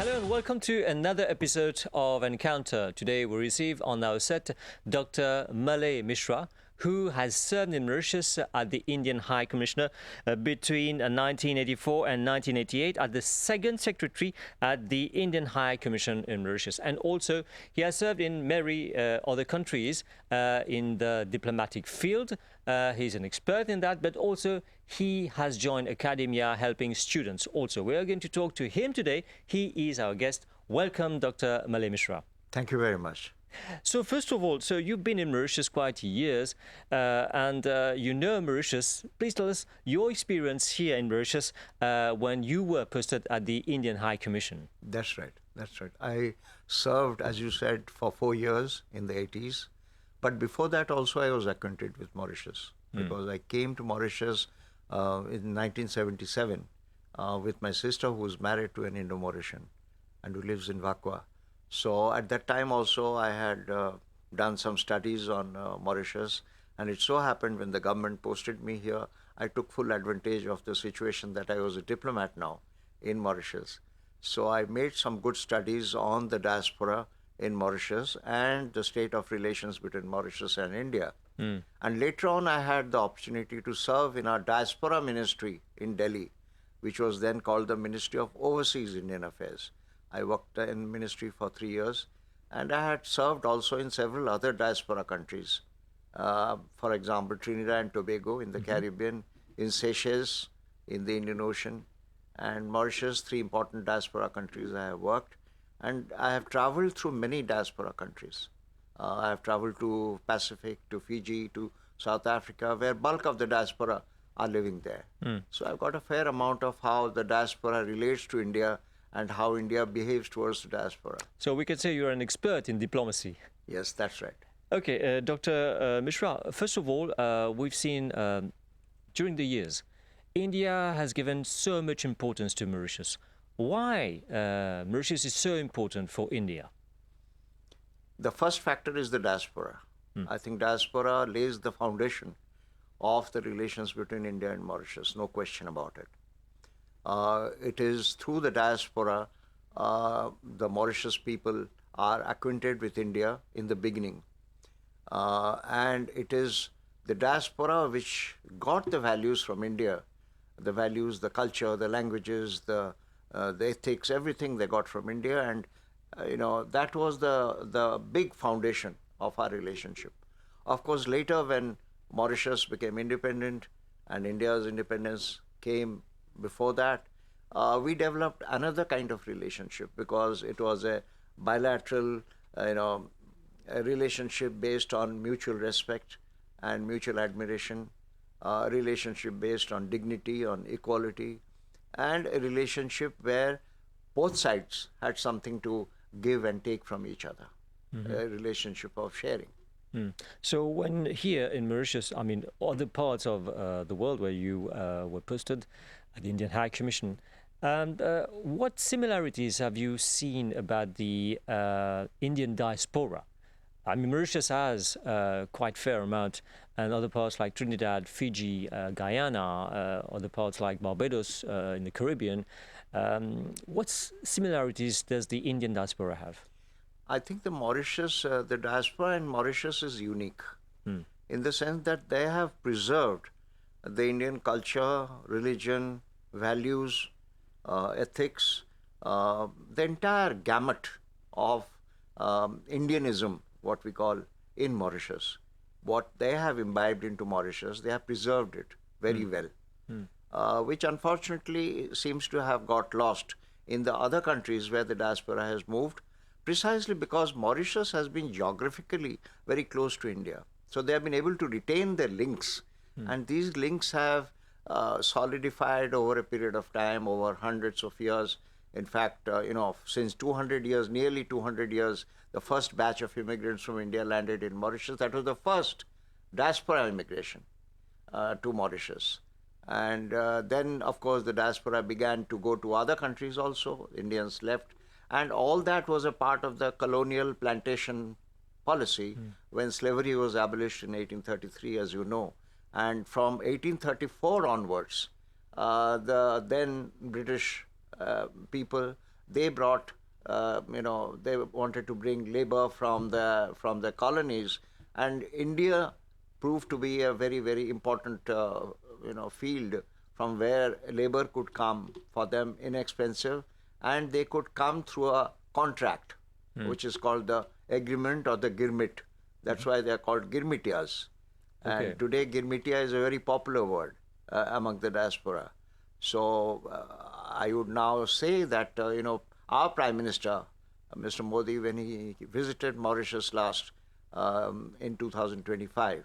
Hello and welcome to another episode of Encounter. Today we receive on our set Dr. Malay Mishra, who has served in Mauritius at the Indian High Commissioner between 1984 and 1988 as the second secretary at the Indian High Commission in Mauritius. And also he has served in many other countries in the diplomatic field. He's an expert in that, but also he has joined academia helping students also. We are going to talk to him today. He is our guest. Welcome, Dr. Malay Mishra. Thank you very much. So first of all, you've been in Mauritius quite years, and you know Mauritius. Please tell us your experience here in Mauritius when you were posted at the Indian High Commission. That's right. That's right. I served, as you said, for 4 years in the 80s. But before that also I was acquainted with Mauritius because I came to Mauritius in 1977 with my sister who was married to an Indo-Mauritian and who lives in Vakwa. So at that time also I had done some studies on Mauritius, and it so happened when the government posted me here, I took full advantage of the situation that I was a diplomat now in Mauritius. So I made some good studies on the diaspora in Mauritius and the state of relations between Mauritius and India. And later on I had the opportunity to serve in our diaspora ministry in Delhi, which was then called the Ministry of Overseas Indian Affairs. I worked in ministry for 3 years, and I had served also in several other diaspora countries. For example, Trinidad and Tobago in the Caribbean, in Seychelles, in the Indian Ocean, and Mauritius, 3 important diaspora countries I have worked. And I have traveled through many diaspora countries. I have traveled to Pacific, to Fiji, to South Africa, where bulk of the diaspora are living there. So I've got a fair amount of how the diaspora relates to India and how India behaves towards the diaspora. So we could say you're an expert in diplomacy. Yes, that's right. Okay, Dr. Mishra, first of all, we've seen during the years, India has given so much importance to Mauritius. Why Mauritius is so important for India? The first factor is the diaspora. I think diaspora lays the foundation of the relations between India and Mauritius, no question about it. It is through the diaspora the Mauritius people are acquainted with India in the beginning. And it is the diaspora which got the values from India, the values, the culture, the languages, the ethics, everything they got from India. And, that was the big foundation of our relationship. Of course, later when Mauritius became independent and India's independence came before that, we developed another kind of relationship because it was a bilateral, a relationship based on mutual respect and mutual admiration, a relationship based on dignity, on equality, and a relationship where both sides had something to give and take from each other, a relationship of sharing. So when here in Mauritius, I mean, other parts of the world where you were posted at the Indian High Commission, and what similarities have you seen about the Indian diaspora? I mean, Mauritius has quite fair amount, and other parts like Trinidad, Fiji, Guyana, other parts like Barbados in the Caribbean. What similarities does the Indian diaspora have? I think the Mauritius, the diaspora in Mauritius is unique in the sense that they have preserved the Indian culture, religion, values, ethics, the entire gamut of Indianism, what we call in Mauritius. What they have imbibed into Mauritius, they have preserved it very well, which unfortunately seems to have got lost in the other countries where the diaspora has moved, precisely because Mauritius has been geographically very close to India. So they have been able to retain their links, and these links have solidified over a period of time, over hundreds of years. In fact, since 200 years, nearly 200 years, the first batch of immigrants from India landed in Mauritius. That was the first diaspora immigration to Mauritius. And then, of course, the diaspora began to go to other countries also. Indians left. And all that was a part of the colonial plantation policy when slavery was abolished in 1833, as you know. And from 1834 onwards, the then British people they brought, they wanted to bring labor from the colonies, and India proved to be a very, very important, field from where labor could come for them inexpensive, and they could come through a contract, which is called the agreement or the girmit. That's why they are called girmitias. Okay. And today, girmitia is a very popular word among the diaspora. So I would now say that, our Prime Minister, Mr. Modi, when he visited Mauritius last in 2025,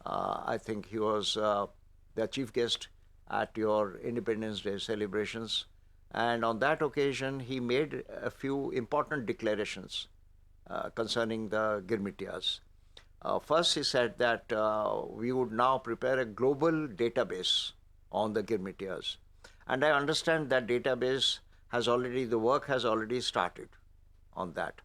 I think he was the chief guest at your Independence Day celebrations. And on that occasion, he made a few important declarations concerning the Girmitias. First, he said that we would now prepare a global database on the Girmitias. And I understand that database the work has already started on that.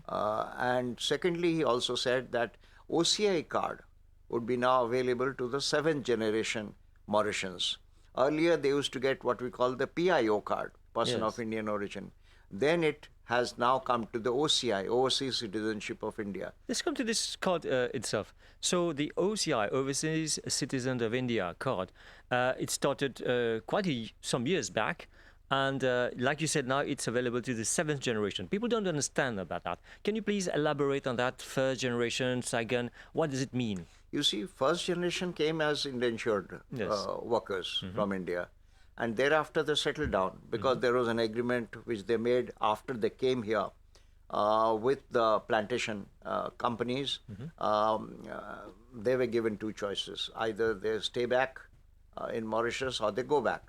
And secondly, he also said that OCI card would be now available to the 7th generation Mauritians. Earlier, they used to get what we call the PIO card, person Yes. of Indian origin. Then it has now come to the OCI, Overseas Citizenship of India. Let's come to this card itself. So the OCI, Overseas Citizen of India card, it started some years back. And like you said, now it's available to the 7th generation. People don't understand about that. Can you please elaborate on that? First generation, second, what does it mean? You see, first generation came as indentured Yes. workers from India. And thereafter they settled down because there was an agreement which they made after they came here with the plantation companies. They were given two choices. Either they stay back in Mauritius or they go back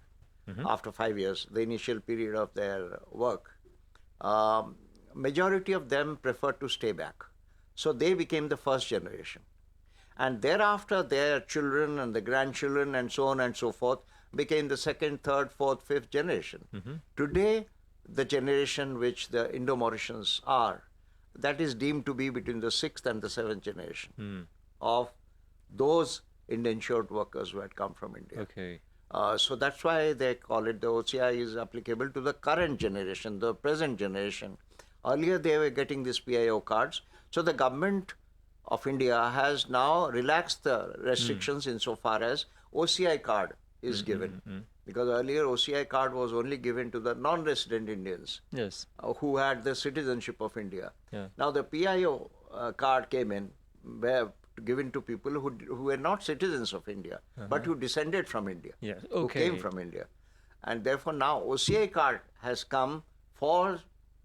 after 5 years, the initial period of their work. Majority of them preferred to stay back. So they became the first generation. And thereafter, their children and the grandchildren and so on and so forth became the second, third, fourth, fifth generation. Today, the generation which the Indo-Mauritians are, that is deemed to be between the 6th and the 7th generation of those indentured workers who had come from India. Okay. So that's why they call it the OCI is applicable to the current generation, the present generation. Earlier, they were getting these PIO cards. So the government of India has now relaxed the restrictions insofar as OCI card is given. Because earlier OCI card was only given to the non-resident Indians Yes. who had the citizenship of India. Yeah. Now the PIO card came in, where given to people who were not citizens of India, but who descended from India, Yes. who Okay. came from India. And therefore now OCI card has come for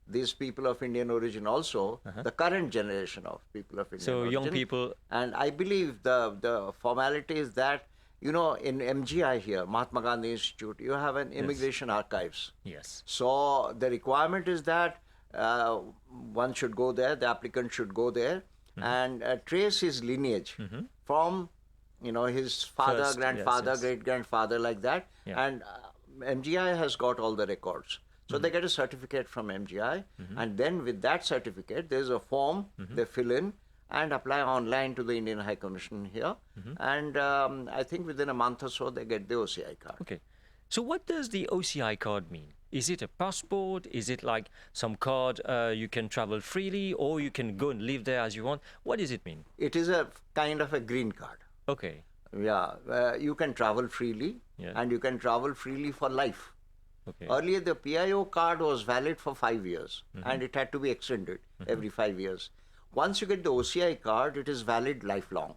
these people of Indian origin also, the current generation of people of Indian So origin. young people. And I believe the formality is that, in MGI here, Mahatma Gandhi Institute, you have an immigration archives. Yes. So the requirement is that one should go there, the applicant should go there and trace his lineage from, his father, First, grandfather, yes. great-grandfather, like that. Yeah. And MGI has got all the records. So they get a certificate from MGI, and then with that certificate, there's a form they fill in and apply online to the Indian High Commission here. And I think within a month or so, they get the OCI card. Okay. So what does the OCI card mean? Is it a passport? Is it like some card you can travel freely, or you can go and live there as you want? What does it mean? It is a kind of a green card. Okay. Yeah, you can travel freely, Yeah. and you can travel freely for life. Okay. Earlier, the PIO card was valid for 5 years, and it had to be extended every 5 years. Once you get the OCI card, it is valid lifelong.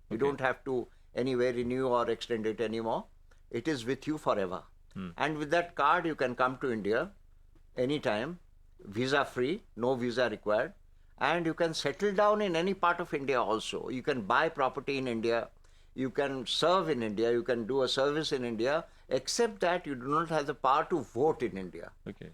You don't have to anywhere renew or extend it anymore. It is with you forever. And with that card, you can come to India anytime, visa free, no visa required, and you can settle down in any part of India also. You can buy property in India, you can serve in India, you can do a service in India, except that you do not have the power to vote in India. Okay.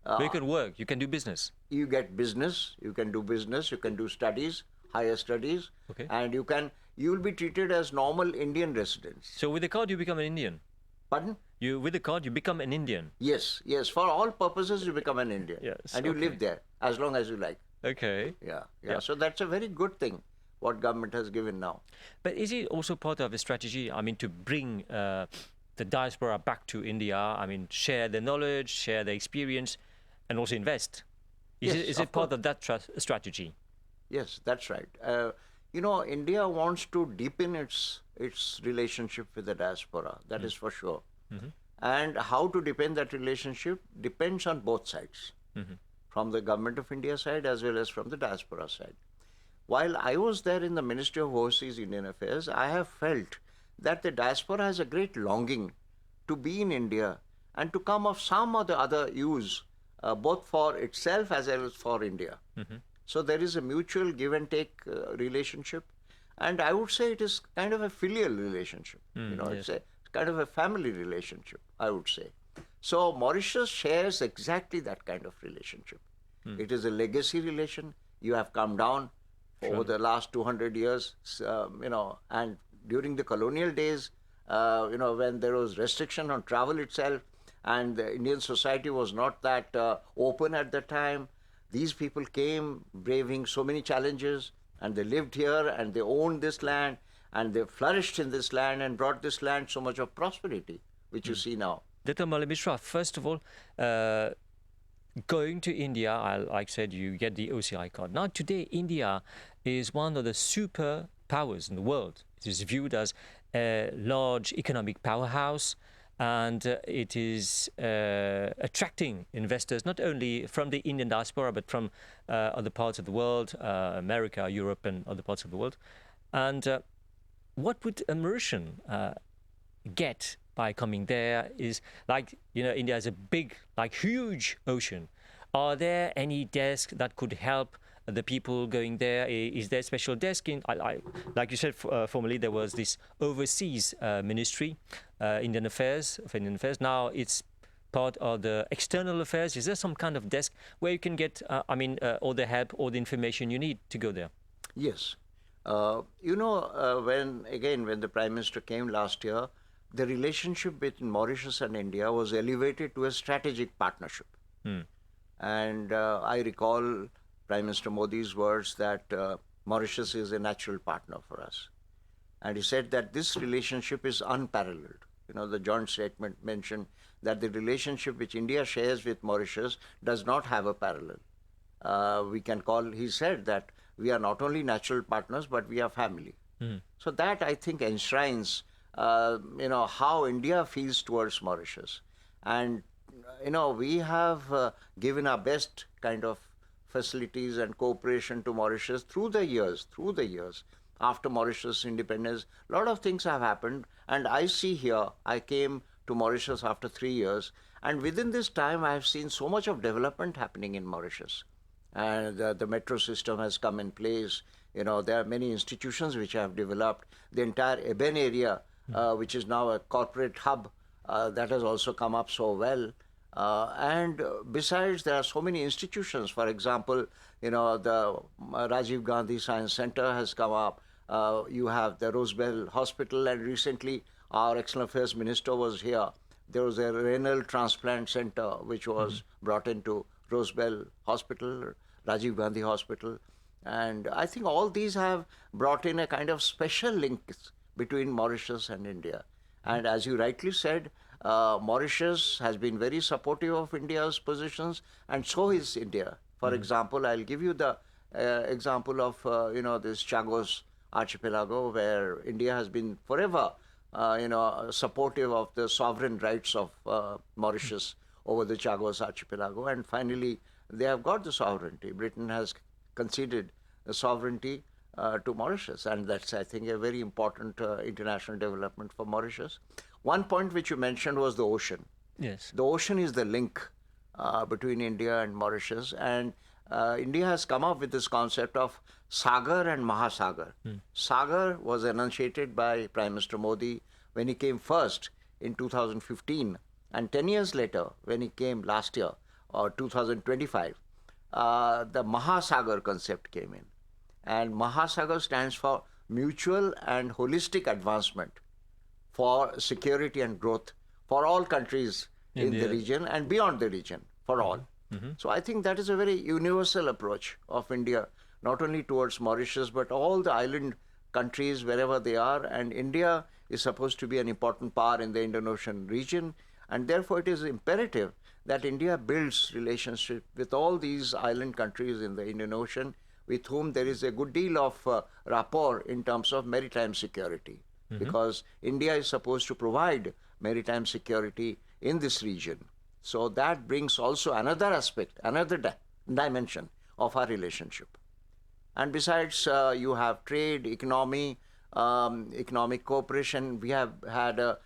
But you can work. You can do business. You get business, you can do business, you can do studies, higher studies, Okay. and you will be treated as normal Indian residents. So with the card, you become an Indian. Pardon? With the card, you become an Indian. Yes, for all purposes, you become an Indian. Yes, And you okay. live there as long as you like. Okay. Yeah. So that's a very good thing, what government has given now. But is it also part of a strategy? I mean, to bring the diaspora back to India. I mean, share the knowledge, share the experience. and also invest. Yes, Is of it part course. of that strategy? Yes, that's right. India wants to deepen its relationship with the diaspora. That is for sure. And how to deepen that relationship depends on both sides, from the government of India side as well as from the diaspora side. While I was there in the Ministry of Overseas Indian Affairs, I have felt that the diaspora has a great longing to be in India and to come of some or the other use, both for itself as well as for India. So there is a mutual give and take relationship, and I would say it is kind of a filial relationship. It's Yes. a kind of a family relationship, I would say. So Mauritius shares exactly that kind of relationship. It is a legacy relation. You have come down over the last 200 years, and during the colonial days, when there was restriction on travel itself, and the Indian society was not that open at the time. These people came braving so many challenges, and they lived here, and they owned this land, and they flourished in this land, and brought this land so much of prosperity, which you see now. Dr. Malay Mishra, first of all, going to India, like I said, you get the OCI card. Now, today, India is one of the superpowers in the world. It is viewed as a large economic powerhouse, and it is attracting investors not only from the Indian diaspora but from other parts of the world, America, Europe, and other parts of the world. And what would a Mauritian get by coming there is, like, India is a big, like, huge ocean. Are there any desks that could help the people going there? Is there a special desk in, like you said, formerly there was this overseas ministry, Indian Affairs, of Indian Affairs. Now it's part of the external affairs. Is there some kind of desk where you can get, all the help, all the information you need to go there? Yes. When the Prime Minister came last year, the relationship between Mauritius and India was elevated to a strategic partnership. And I recall Prime Minister Modi's words that Mauritius is a natural partner for us. And he said that this relationship is unparalleled. The joint statement mentioned that the relationship which India shares with Mauritius does not have a parallel. He said that we are not only natural partners, but we are family. So that, I think, enshrines how India feels towards Mauritius. And, we have given our best kind of facilities and cooperation to Mauritius through the years. After Mauritius independence, a lot of things have happened. And I see here, I came to Mauritius after 3 years. And within this time, I have seen so much of development happening in Mauritius. And the metro system has come in place. There are many institutions which have developed. The entire Eben area, which is now a corporate hub, that has also come up so well. And besides, there are so many institutions. For example, the Rajiv Gandhi Science Center has come up. You have the Rosebell Hospital, and recently our External Affairs Minister was here. There was a renal transplant center which was brought into Rosebell Hospital, Rajiv Gandhi Hospital. And I think all these have brought in a kind of special links between Mauritius and India. And as you rightly said, Mauritius has been very supportive of India's positions, and so is India. For example, I'll give you the example of, this Chagos archipelago, where India has been forever, supportive of the sovereign rights of Mauritius over the Chagos archipelago. And finally, they have got the sovereignty. Britain has conceded the sovereignty to Mauritius, and that's, I think, a very important international development for Mauritius. One point which you mentioned was the ocean. Yes. The ocean is the link between India and Mauritius, and India has come up with this concept of Sagar and Mahasagar. Sagar was enunciated by Prime Minister Modi when he came first in 2015, and 10 years later, when he came last year, or 2025, the Mahasagar concept came in. And Mahasagar stands for mutual and holistic advancement for security and growth for all countries in the region and beyond the region, for all. So I think that is a very universal approach of India, not only towards Mauritius, but all the island countries wherever they are. And India is supposed to be an important power in the Indian Ocean region. And therefore, it is imperative that India builds relationship with all these island countries in the Indian Ocean with whom there is a good deal of rapport in terms of maritime security. Because India is supposed to provide maritime security in this region. So that brings also another aspect, another dimension of our relationship. And besides, you have trade, economy, economic cooperation. We have had a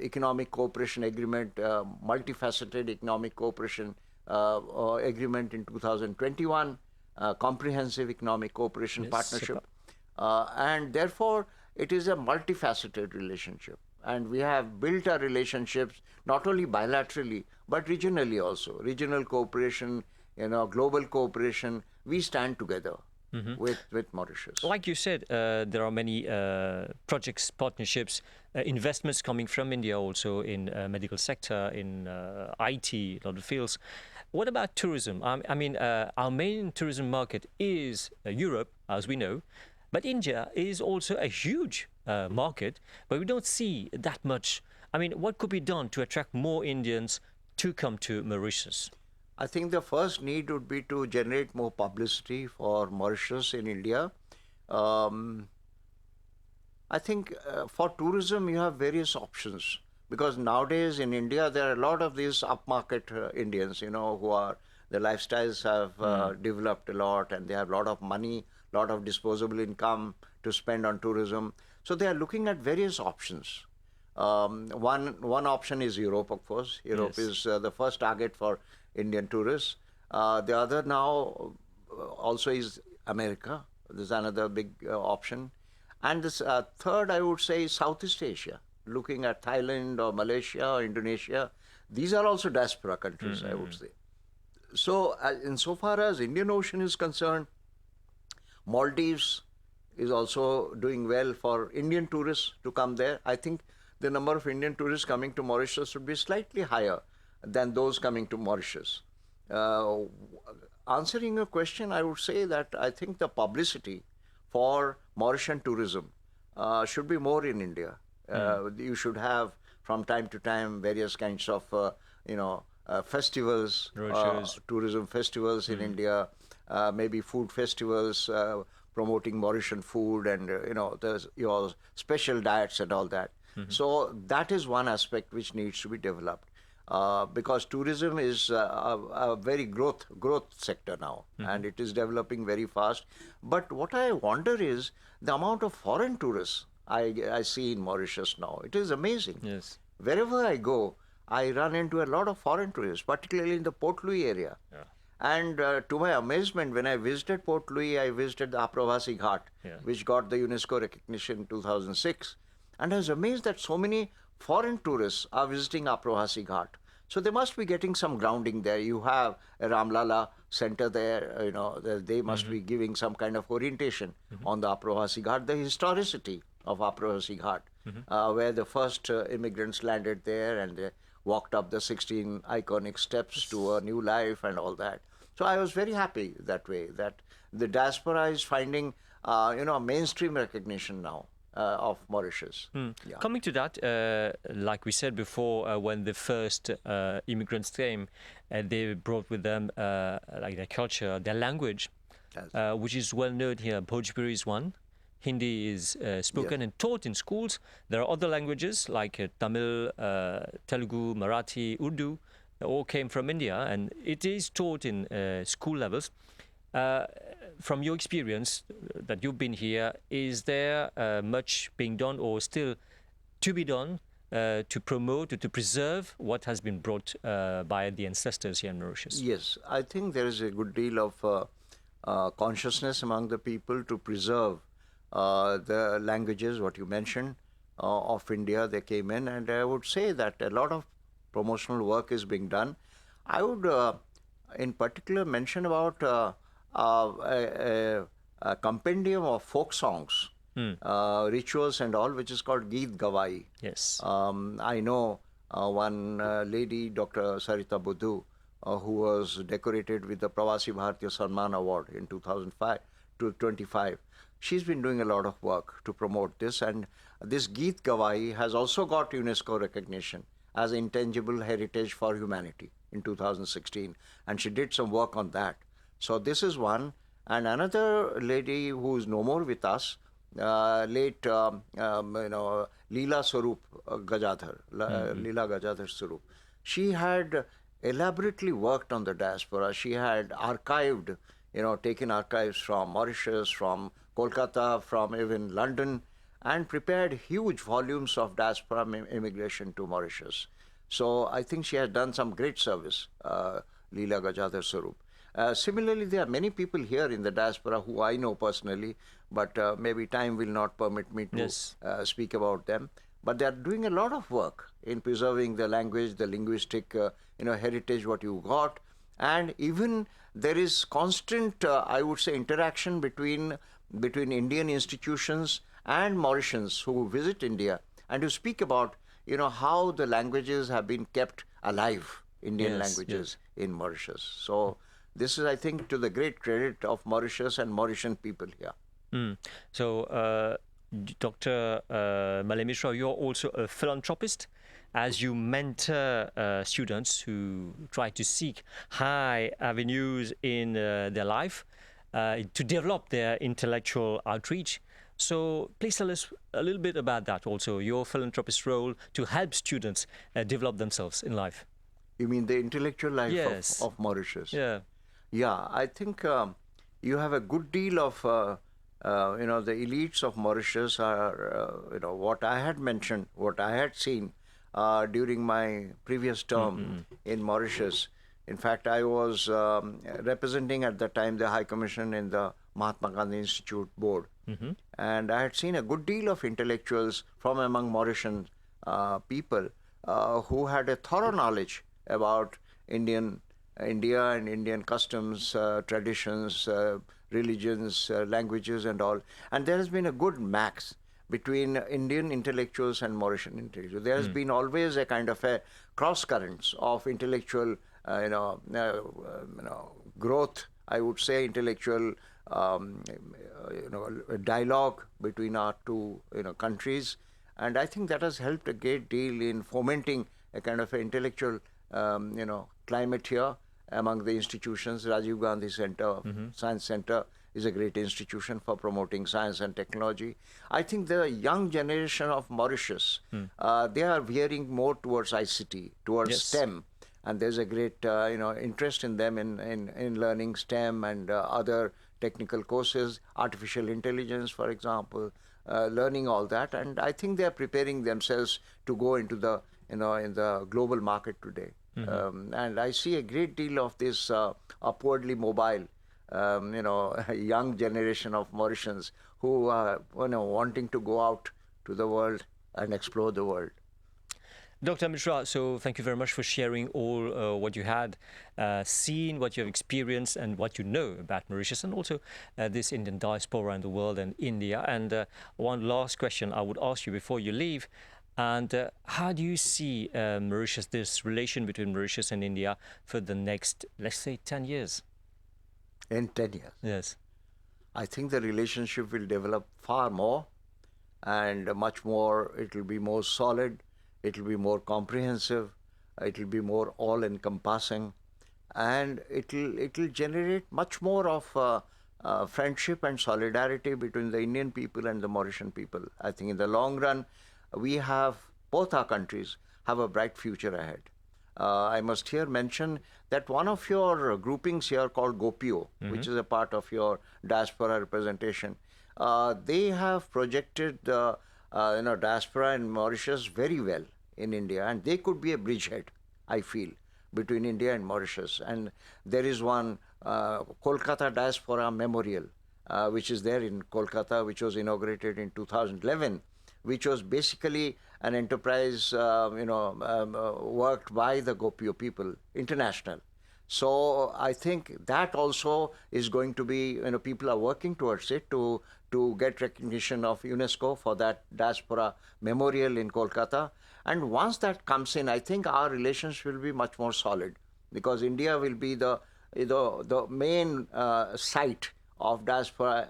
economic cooperation agreement, multifaceted economic cooperation agreement in 2021, comprehensive economic cooperation partnership. And therefore, it is a multifaceted relationship. And we have built our relationships not only bilaterally, but regionally also. Regional cooperation, global cooperation. We stand together with Mauritius. Like you said, there are many projects, partnerships, investments coming from India also in medical sector, in IT, a lot of fields. What about tourism? I mean, our main tourism market is Europe, as we know, but India is also a huge market, but we don't see that much. I mean, what could be done to attract more Indians to come to Mauritius? I think the first need would be to generate more publicity for Mauritius in India. I think for tourism, you have various options because nowadays in India, there are a lot of these upmarket Indians, who are, their lifestyles have developed a lot and they have a lot of money, a lot of disposable income to spend on tourism. So they are looking at various options. One option is Europe, of course. Europe is the first target for Indian tourists. The other now also is America. There's another big option. And this third, I would say, is Southeast Asia, looking at Thailand or Malaysia or Indonesia. These are also diaspora countries, I would say. So insofar as Indian Ocean is concerned, Maldives is also doing well for Indian tourists to come there. I think the number of Indian tourists coming to Mauritius would be slightly higher than those coming to Mauritius. Answering your question, I would say that I think the publicity for Mauritian tourism should be more in India. You should have from time to time various kinds of festivals, tourism festivals in India, maybe food festivals promoting Mauritian food and there's your special diets and all that. So that is one aspect which needs to be developed. Because tourism is a very growth sector now, and it is developing very fast. But what I wonder is the amount of foreign tourists I see in Mauritius now. It is amazing. Yes. Wherever I go, I run into a lot of foreign tourists, particularly in the Port Louis area. Yeah. And to my amazement, when I visited Port Louis, I visited the Apravasi Ghat, which got the UNESCO recognition in 2006. And I was amazed that so many foreign tourists are visiting Apravasi Ghat. So they must be getting some grounding there. You have a Ramlala center there, they must be giving some kind of orientation on the Apravasi Ghat, the historicity of Apravasi Ghat, where the first immigrants landed there and they walked up the 16 iconic steps to a new life and all that. So I was very happy that way, that the diaspora is finding, mainstream recognition now. Of Mauritius. Yeah. Coming to that, like we said before, when the first immigrants came, they brought with them like their culture, their language, which is well known here. Bhojpuri is one. Hindi is spoken and taught in schools. There are other languages like Tamil, Telugu, Marathi, Urdu. All came from India, and it is taught in school levels. From your experience that you've been here, is there much being done or still to be done to promote, to preserve what has been brought by the ancestors here in Mauritius? Yes, I think there is a good deal of consciousness among the people to preserve the languages, what you mentioned, of India. They came in, and I would say that a lot of promotional work is being done. I would in particular mention about a compendium of folk songs, rituals and all, which is called Geet Gawai. Yes. I know one lady, Dr. Sarita Buddhu, who was decorated with the Pravasi Bharatiya Samman Award in 2005 to 25. She's been doing a lot of work to promote this, and this Geet Gawai has also got UNESCO recognition. as intangible heritage for humanity in 2016, and she did some work on that. So this is one. And another lady who is no more with us, late Leela Swarup Gajadhar, Leela Gajadhar Swarup. She had elaborately worked on the diaspora. She had archived, taken archives from Mauritius, from Kolkata, from even London, and prepared huge volumes of diaspora immigration to Mauritius. So I think she has done some great service, Leela Gajadhar Swarup. Similarly, there are many people here in the diaspora who I know personally, but maybe time will not permit me to Yes. speak about them. But they are doing a lot of work in preserving the language, the linguistic, heritage what you got, and even there is constant, I would say, interaction between Indian institutions and Mauritians who visit India and to speak about, how the languages have been kept alive, Indian Yes, languages yes. in Mauritius. So this is, I think, to the great credit of Mauritius and Mauritian people here. So, Dr. Malay Mishra, you're also a philanthropist as you mentor students who try to seek high avenues in their life to develop their intellectual outreach. So, please tell us a little bit about that also, your philanthropist role to help students develop themselves in life. You mean the intellectual life Yes. of Mauritius? Yeah. Yeah, I think you have a good deal of, the elites of Mauritius are, what I had mentioned, what I had seen during my previous term in Mauritius. In fact, I was representing at the time the High Commission in the Mahatma Gandhi Institute board. And I had seen a good deal of intellectuals from among Mauritian people who had a thorough knowledge about India and Indian customs, traditions, religions, languages, and all. And there has been a good mix between Indian intellectuals and Mauritian intellectuals. There has been always a kind of a cross currents of intellectual, growth. I would say intellectual, dialogue between our two, countries, and I think that has helped a great deal in fomenting a kind of a intellectual, climate here among the institutions. Rajiv Gandhi Center, Science Center, is a great institution for promoting science and technology. I think the young generation of Mauritius, they are veering more towards ICT, towards Yes. STEM, and there's a great, interest in them in learning STEM and other technical courses, artificial intelligence, for example, learning all that. And I think they are preparing themselves to go into the, in the global market today. And I see a great deal of this upwardly mobile, young generation of Mauritians who are, wanting to go out to the world and explore the world. Dr. Mishra, so thank you very much for sharing all what you had seen, what you have experienced, and what you know about Mauritius, and also this Indian diaspora in the world and India. And one last question I would ask you before you leave. And how do you see Mauritius, this relation between Mauritius and India for the next, let's say, 10 years? In 10 years. Yes. I think the relationship will develop far more and much more. It will be more solid. It will be more comprehensive. It will be more all-encompassing, and it will generate much more of friendship and solidarity between the Indian people and the Mauritian people. I think in the long run, we have, both our countries have a bright future ahead. I must here mention that one of your groupings here called GOPIO, which is a part of your diaspora representation, they have projected diaspora in Mauritius very well in India, and they could be a bridgehead, I feel, between India and Mauritius. And there is one Kolkata Diaspora Memorial, which is there in Kolkata, which was inaugurated in 2011, which was basically an enterprise, worked by the GOPIO people, international. So I think that also is going to be, people are working towards it to get recognition of UNESCO for that diaspora memorial in Kolkata. And once that comes in, I think our relations will be much more solid, because India will be the main site of diaspora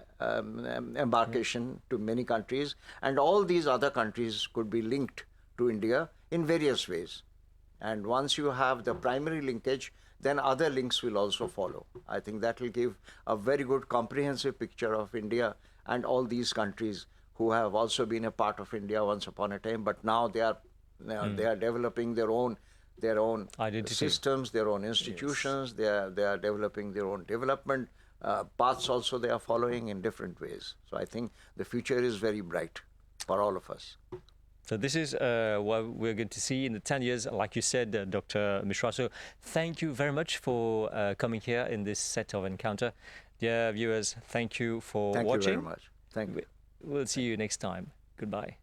embarkation to many countries, and all these other countries could be linked to India in various ways. And once you have the primary linkage, then other links will also follow. I think that will give a very good comprehensive picture of India and all these countries who have also been a part of India once upon a time, but now they are developing their own Identity. systems, their own institutions. They are developing their own development paths. Also, they are following in different ways. So I think the future is very bright for all of us. So this is what we're going to see in the 10 years, like you said, Dr. Mishra. So thank you very much for coming here in this set of Encounter. Dear viewers, thank you for watching. Thank you very much. Thank you. We'll see you next time. Goodbye.